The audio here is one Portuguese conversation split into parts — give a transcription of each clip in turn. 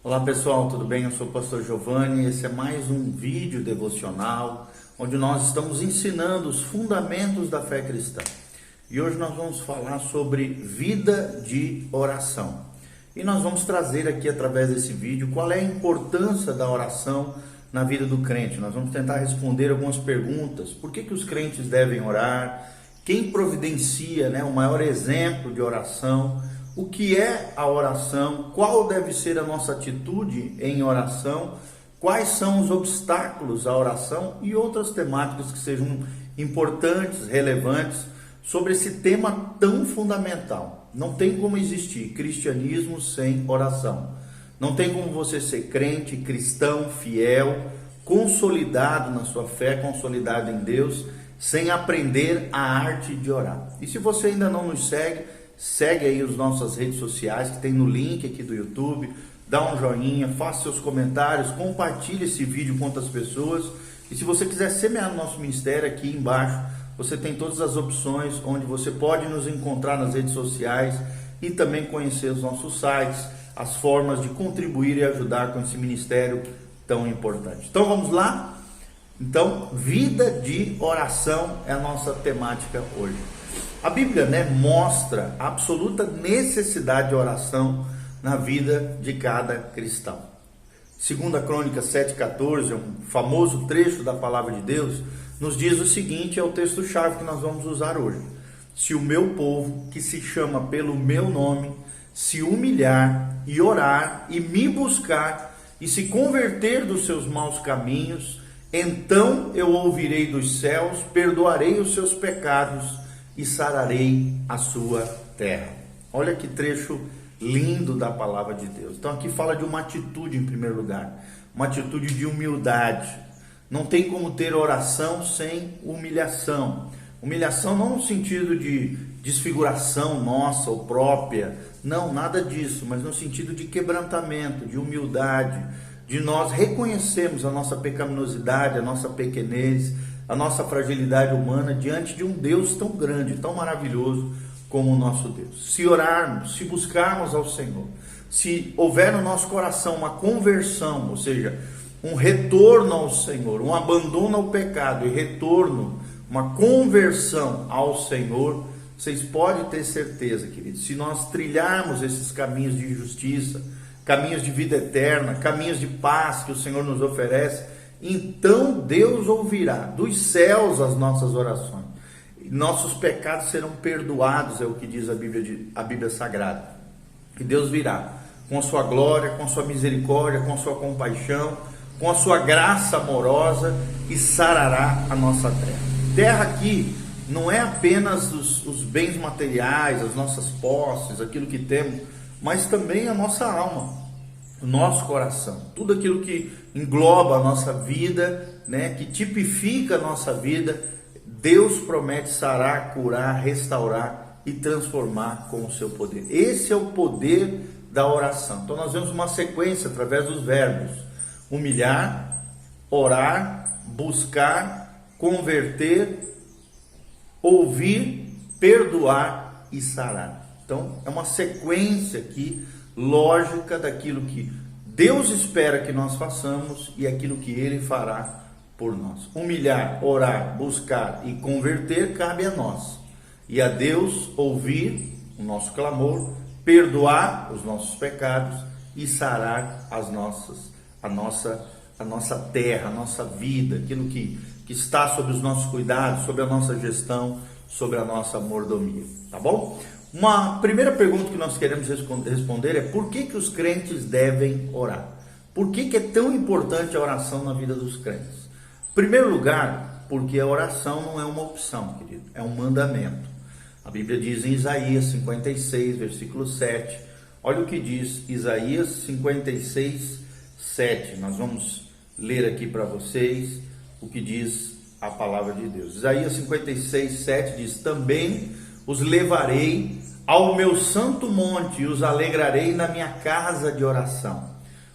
Olá pessoal, tudo bem? Eu sou o pastor Giovanni. Esse é mais um vídeo devocional onde nós estamos ensinando os fundamentos da fé cristã. E hoje nós vamos falar sobre vida de oração. E nós vamos trazer aqui através desse vídeo qual é a importância da oração na vida do crente. Nós vamos tentar responder algumas perguntas. Por que os crentes devem orar? Quem providencia, o maior exemplo de oração? O que é a oração? Qual deve ser a nossa atitude em oração? Quais são os obstáculos à oração? E outras temáticas que sejam importantes, relevantes sobre esse tema tão fundamental. Não tem como existir cristianismo sem oração. Não tem como você ser crente, cristão, fiel, consolidado na sua fé, consolidado em Deus, sem aprender a arte de orar. E se você ainda não nos segue aí as nossas redes sociais, que tem no link aqui do YouTube, dá um joinha, faça seus comentários, compartilhe esse vídeo com outras pessoas. E se você quiser semear no nosso ministério, aqui embaixo, você tem todas as opções onde você pode nos encontrar nas redes sociais e também conhecer os nossos sites, as formas de contribuir e ajudar com esse ministério tão importante. Então vamos lá? Então, vida de oração é a nossa temática hoje. A Bíblia, mostra a absoluta necessidade de oração na vida de cada cristão. 2 Crônicas 7,14, um famoso trecho da palavra de Deus, nos diz o seguinte, é o texto-chave que nós vamos usar hoje. Se o meu povo, que se chama pelo meu nome, se humilhar e orar e me buscar e se converter dos seus maus caminhos, então eu ouvirei dos céus, perdoarei os seus pecados e sararei a sua terra. Olha que trecho lindo da palavra de Deus. Então aqui fala de uma atitude em primeiro lugar, uma atitude de humildade. Não tem como ter oração sem humilhação. Humilhação não no sentido de desfiguração nossa ou própria, não, nada disso, mas no sentido de quebrantamento, de humildade, de nós reconhecermos a nossa pecaminosidade, a nossa pequenez, a nossa fragilidade humana diante de um Deus tão grande, tão maravilhoso como o nosso Deus. Se orarmos, se buscarmos ao Senhor, se houver no nosso coração uma conversão, ou seja, um retorno ao Senhor, um abandono ao pecado e retorno, uma conversão ao Senhor, vocês podem ter certeza, queridos, se nós trilharmos esses caminhos de justiça, caminhos de vida eterna, caminhos de paz que o Senhor nos oferece, então Deus ouvirá dos céus as nossas orações. Nossos pecados serão perdoados, é o que diz a Bíblia Sagrada. E Deus virá com a sua glória, com a sua misericórdia, com a sua compaixão, com a sua graça amorosa e sarará a nossa terra. Terra aqui não é apenas os bens materiais, as nossas posses, aquilo que temos, mas também a nossa alma, o nosso coração, tudo aquilo que engloba a nossa vida, que tipifica a nossa vida, Deus promete sarar, curar, restaurar e transformar com o seu poder. Esse é o poder da oração. Então nós vemos uma sequência através dos verbos: humilhar, orar, buscar, converter, ouvir, perdoar e sarar. Então é uma sequência aqui lógica daquilo que Deus espera que nós façamos e aquilo que Ele fará por nós. Humilhar, orar, buscar e converter cabe a nós. E a Deus ouvir o nosso clamor, perdoar os nossos pecados e sarar a nossa terra, a nossa vida, aquilo que está sob os nossos cuidados, sob a nossa gestão, sobre a nossa mordomia. Tá bom? Uma primeira pergunta que nós queremos responder é: por que os crentes devem orar? Por que é tão importante a oração na vida dos crentes? Em primeiro lugar, porque a oração não é uma opção, querido, é um mandamento. A Bíblia diz em Isaías 56, versículo 7, olha o que diz Isaías 56, 7. Nós vamos ler aqui para vocês o que diz a palavra de Deus. Isaías 56, 7 diz: também os levarei ao meu santo monte e os alegrarei na minha casa de oração.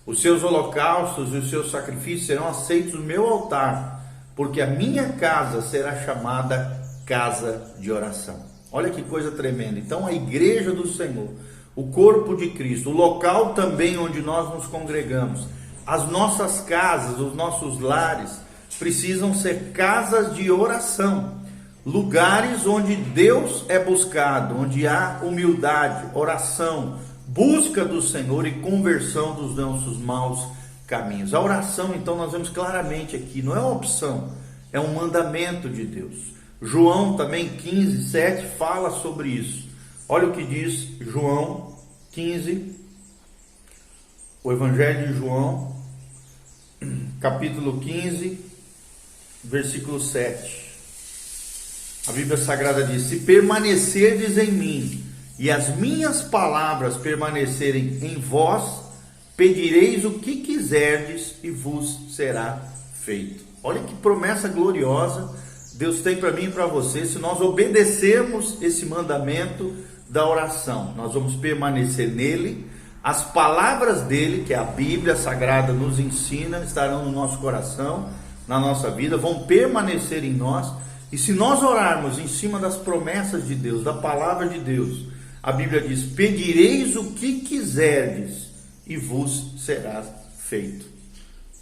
Os seus holocaustos e os seus sacrifícios serão aceitos no meu altar, porque a minha casa será chamada casa de oração. Olha que coisa tremenda. Então a igreja do Senhor, o corpo de Cristo, o local também onde nós nos congregamos, as nossas casas, os nossos lares, precisam ser casas de oração, lugares onde Deus é buscado, onde há humildade, oração, busca do Senhor e conversão dos nossos maus caminhos. A oração, então, nós vemos claramente aqui, não é uma opção, é um mandamento de Deus. João também 15:7 fala sobre isso. Olha o que diz João 15, o Evangelho de João, capítulo 15, versículo 7. A Bíblia Sagrada diz: se permanecerdes em mim e as minhas palavras permanecerem em vós, pedireis o que quiserdes e vos será feito. Olha que promessa gloriosa Deus tem para mim e para você. Se nós obedecermos esse mandamento da oração, nós vamos permanecer nele. As palavras dele, que a Bíblia Sagrada nos ensina, estarão no nosso coração, na nossa vida, vão permanecer em nós. E se nós orarmos em cima das promessas de Deus, da palavra de Deus, a Bíblia diz: pedireis o que quiserdes e vos será feito.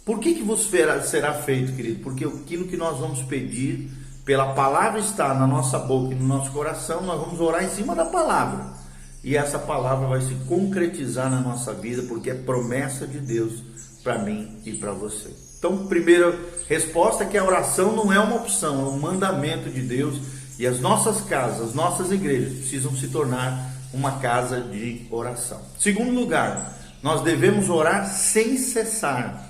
Por que vos será feito, querido? Porque aquilo que nós vamos pedir, pela palavra está na nossa boca e no nosso coração, nós vamos orar em cima da palavra. E essa palavra vai se concretizar na nossa vida, porque é promessa de Deus para mim e para você. Então, primeira resposta é que a oração não é uma opção, é um mandamento de Deus. E as nossas casas, as nossas igrejas precisam se tornar uma casa de oração. Segundo lugar, nós devemos orar sem cessar.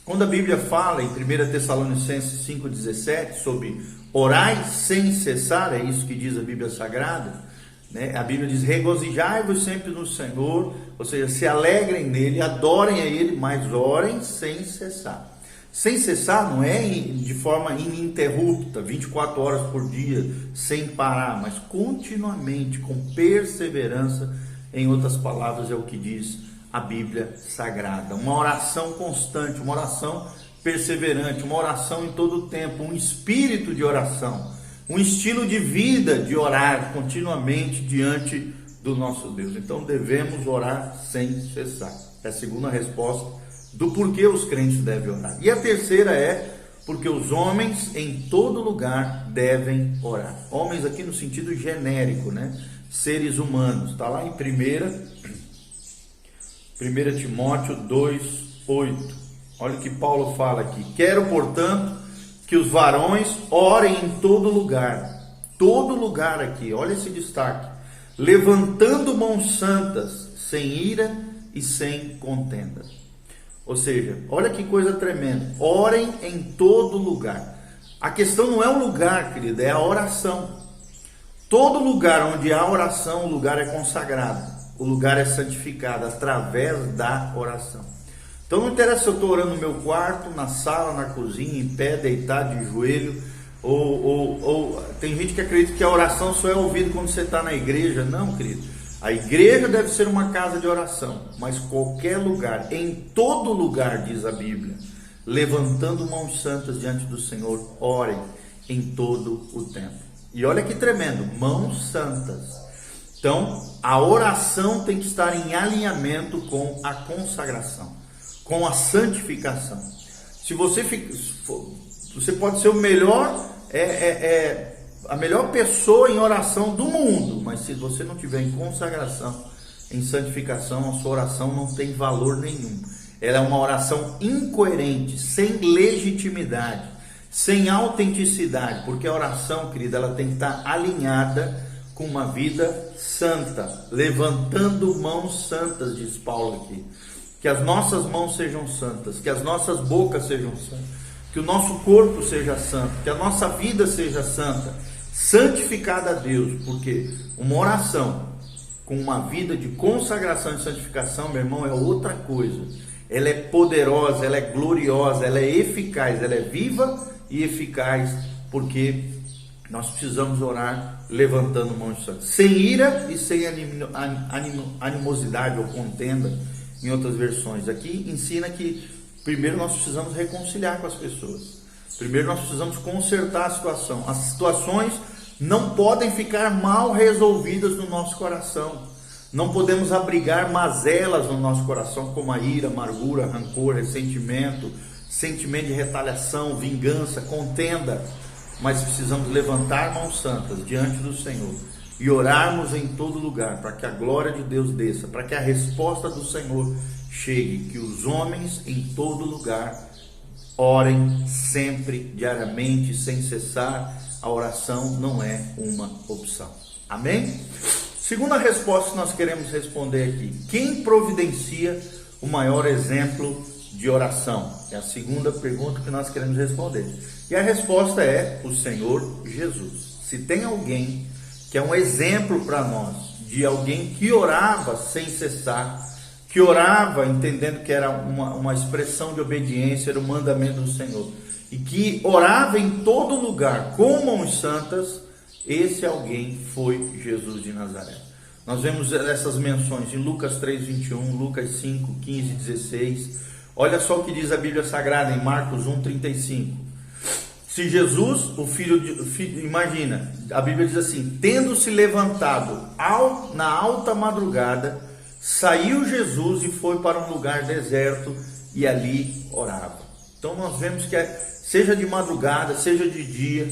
Quando a Bíblia fala em 1 Tessalonicenses 5,17 sobre orai sem cessar, é isso que diz a Bíblia Sagrada, né? A Bíblia diz: regozijai-vos sempre no Senhor, ou seja, se alegrem nele, adorem a ele, mas orem sem cessar. Sem cessar não é de forma ininterrupta, 24 horas por dia, sem parar, mas continuamente, com perseverança. Em outras palavras, é o que diz a Bíblia Sagrada. Uma oração constante, uma oração perseverante, uma oração em todo o tempo, um espírito de oração, um estilo de vida de orar continuamente diante do nosso Deus. Então devemos orar sem cessar. É a segunda resposta do porquê os crentes devem orar. E a terceira é porque os homens em todo lugar devem orar. Homens aqui no sentido genérico, né? Seres humanos. Está lá em 1 Timóteo 2:8. Olha o que Paulo fala aqui: quero, portanto, que os varões orem em todo lugar aqui, olha esse destaque, levantando mãos santas, sem ira e sem contenda. Ou seja, olha que coisa tremenda, orem em todo lugar. A questão não é o lugar, querida, é a oração. Todo lugar onde há oração, o lugar é consagrado, o lugar é santificado através da oração. Então não interessa se eu estou orando no meu quarto, na sala, na cozinha, em pé, deitado, de joelho, ou tem gente que acredita que a oração só é ouvida quando você está na igreja. Não, querido, a igreja deve ser uma casa de oração, mas qualquer lugar, em todo lugar, diz a Bíblia, levantando mãos santas diante do Senhor, orem em todo o tempo. E olha que tremendo, mãos santas. Então a oração tem que estar em alinhamento com a consagração, com a santificação. Se você pode ser o melhor, a melhor pessoa em oração do mundo, mas se você não tiver em consagração, em santificação, a sua oração não tem valor nenhum. Ela é uma oração incoerente, sem legitimidade, sem autenticidade, porque a oração, querida, ela tem que estar alinhada com uma vida santa, levantando mãos santas, diz Paulo aqui. Que as nossas mãos sejam santas, que as nossas bocas sejam santas, que o nosso corpo seja santo, que a nossa vida seja santa, santificada a Deus, porque uma oração com uma vida de consagração e santificação, meu irmão, é outra coisa. Ela é poderosa, ela é gloriosa, ela é eficaz, ela é viva e eficaz, porque nós precisamos orar levantando mãos santas, sem ira e sem animosidade ou contenda. Em outras versões aqui ensina que primeiro nós precisamos reconciliar com as pessoas, primeiro nós precisamos consertar a situação. As situações não podem ficar mal resolvidas no nosso coração. Não podemos abrigar mazelas no nosso coração, como a ira, amargura, rancor, ressentimento, sentimento de retaliação, vingança, contenda. Mas precisamos levantar mãos santas diante do Senhor e orarmos em todo lugar, para que a glória de Deus desça, para que a resposta do Senhor chegue, que os homens em todo lugar orem sempre, diariamente, sem cessar. A oração não é uma opção. Amém? Segunda resposta que nós queremos responder aqui: quem providencia o maior exemplo de oração? É a segunda pergunta que nós queremos responder. E a resposta é o Senhor Jesus. Se tem alguém que é um exemplo para nós, de alguém que orava sem cessar, que orava entendendo que era uma expressão de obediência, era o mandamento do Senhor, e que orava em todo lugar com mãos santas, esse alguém foi Jesus de Nazaré. Nós vemos essas menções em Lucas 3:21, Lucas 5:15, 16. Olha só o que diz a Bíblia Sagrada em Marcos 1:35. Se Jesus, imagina, a Bíblia diz assim: tendo-se levantado na alta madrugada, saiu Jesus e foi para um lugar deserto e ali orava. Então nós vemos que seja de madrugada, seja de dia,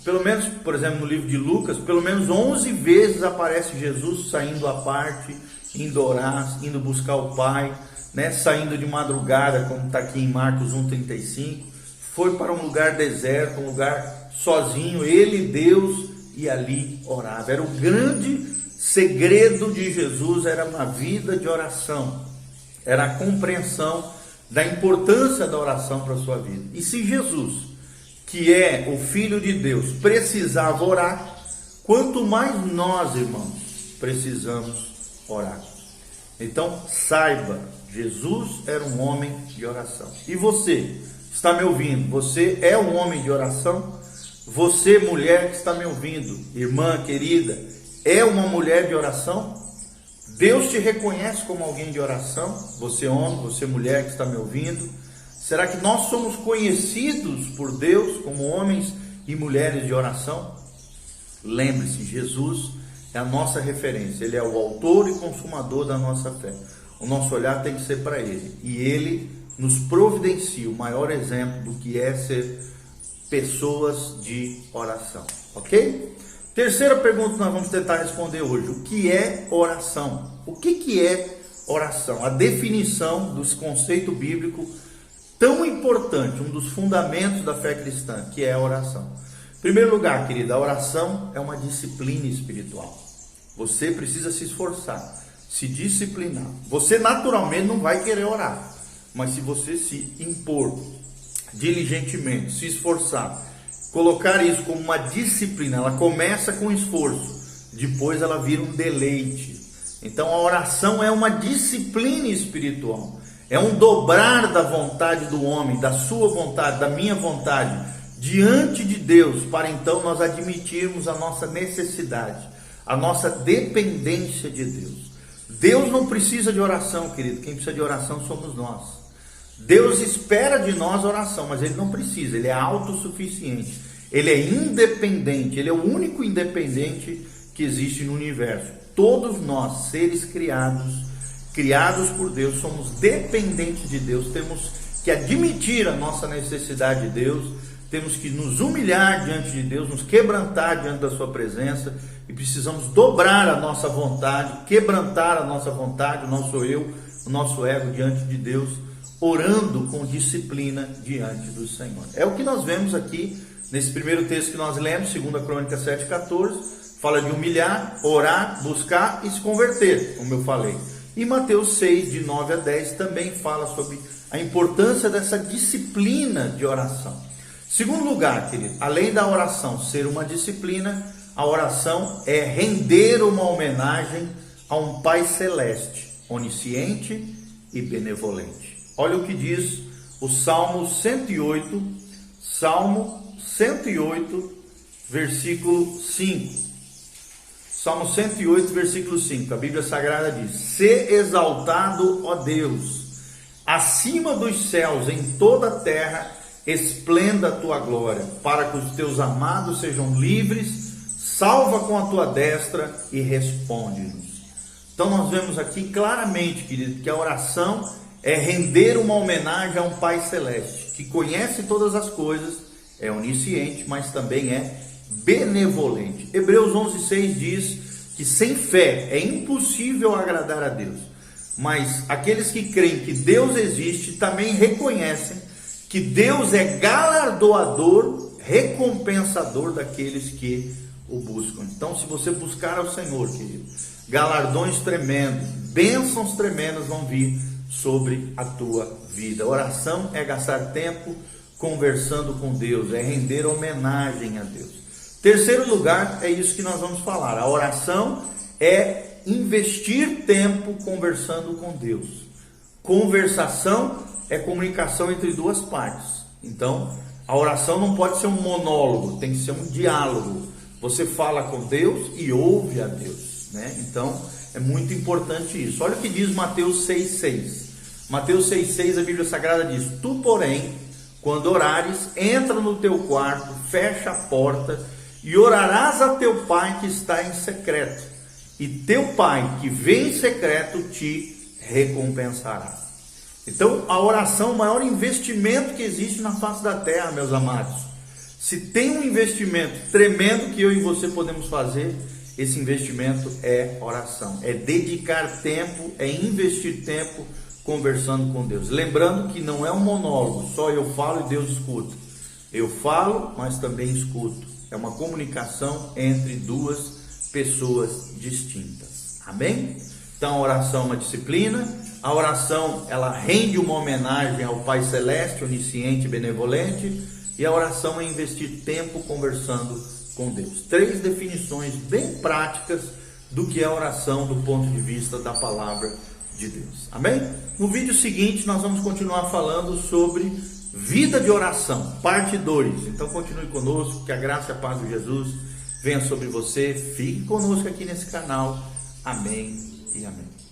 pelo menos, por exemplo, no livro de Lucas, pelo menos 11 vezes aparece Jesus saindo à parte, indo orar, indo buscar o Pai, né? Saindo de madrugada, como está aqui em Marcos 1:35. Foi para um lugar deserto, um lugar sozinho, ele, Deus, e ali orava. Era o grande segredo de Jesus, era uma vida de oração, era a compreensão da importância da oração para a sua vida. E se Jesus, que é o Filho de Deus, precisava orar, quanto mais nós, irmãos, precisamos orar. Então saiba, Jesus era um homem de oração. E você está me ouvindo? Você é um homem de oração? Você, mulher que está me ouvindo, irmã querida, é uma mulher de oração? Deus te reconhece como alguém de oração? Você homem, você mulher que está me ouvindo? Será que nós somos conhecidos por Deus como homens e mulheres de oração? Lembre-se, Jesus é a nossa referência. Ele é o autor e consumador da nossa fé. O nosso olhar tem que ser para Ele. E Ele nos providencia o maior exemplo do que é ser pessoas de oração. Ok? Terceira pergunta que nós vamos tentar responder hoje: o que é oração? O que é oração? A definição desse conceito bíblico tão importante, um dos fundamentos da fé cristã, que é a oração. Em primeiro lugar, querida, a oração é uma disciplina espiritual. Você precisa se esforçar, se disciplinar. Você naturalmente não vai querer orar, mas se você se impor diligentemente, se esforçar, colocar isso como uma disciplina, ela começa com esforço, depois ela vira um deleite. Então a oração é uma disciplina espiritual, é um dobrar da vontade do homem, da sua vontade, da minha vontade, diante de Deus, para então nós admitirmos a nossa necessidade, a nossa dependência de Deus. Deus não precisa de oração, querido, quem precisa de oração somos nós. Deus espera de nós oração, mas Ele não precisa, Ele é autossuficiente, Ele é independente, Ele é o único independente que existe no universo. Todos nós, seres criados por Deus, somos dependentes de Deus, temos que admitir a nossa necessidade de Deus, temos que nos humilhar diante de Deus, nos quebrantar diante da sua presença, e precisamos dobrar a nossa vontade, quebrantar a nossa vontade, o nosso eu, o nosso ego diante de Deus, orando com disciplina diante do Senhor. É o que nós vemos aqui nesse primeiro texto que nós lemos, 2 Crônicas 7:14, fala de humilhar, orar, buscar e se converter, como eu falei. E Mateus 6, de 9 a 10, também fala sobre a importância dessa disciplina de oração. Segundo lugar, querido, além da oração ser uma disciplina, a oração é render uma homenagem a um Pai Celeste, onisciente e benevolente. Olha o que diz o Salmo 108, versículo 5. Salmo 108, versículo 5. A Bíblia Sagrada diz: "Se exaltado, ó Deus, acima dos céus, em toda a terra, esplenda a tua glória, para que os teus amados sejam livres, salva com a tua destra e responde-nos." Então nós vemos aqui claramente, querido, que a oração é render uma homenagem a um Pai Celeste, que conhece todas as coisas, é onisciente, mas também é benevolente. Hebreus 11:6 diz que sem fé é impossível agradar a Deus, mas aqueles que creem que Deus existe também reconhecem que Deus é galardoador, recompensador daqueles que o buscam. Então, se você buscar ao Senhor, querido, galardões tremendos, bênçãos tremendas vão vir sobre a tua vida. Oração é gastar tempo conversando com Deus, é render homenagem a Deus. Terceiro lugar, é isso que nós vamos falar. A oração é investir tempo conversando com Deus. Conversação é comunicação entre duas partes. Então, a oração não pode ser um monólogo, tem que ser um diálogo. Você fala com Deus e ouve a Deus, né? Então, é muito importante isso. Olha o que diz Mateus 6,6. Mateus 6,6, a Bíblia Sagrada diz: Tu, porém, quando orares, entra no teu quarto, fecha a porta e orarás a teu Pai que está em secreto. E teu Pai que vem em secreto te recompensará. Então, a oração é o maior investimento que existe na face da terra, meus amados. Se tem um investimento tremendo que eu e você podemos fazer, esse investimento é oração. É dedicar tempo, é investir tempo conversando com Deus. Lembrando que não é um monólogo, só eu falo e Deus escuta. Eu falo, mas também escuto. É uma comunicação entre duas pessoas distintas. Amém? Então, a oração é uma disciplina. A oração, ela rende uma homenagem ao Pai Celeste, onisciente e benevolente. E a oração é investir tempo conversando com Deus. 3 definições bem práticas do que é oração do ponto de vista da palavra de Deus. Amém? No vídeo seguinte, nós vamos continuar falando sobre vida de oração, parte 2. Então, continue conosco, que a graça e a paz de Jesus venha sobre você. Fique conosco aqui nesse canal. Amém e amém.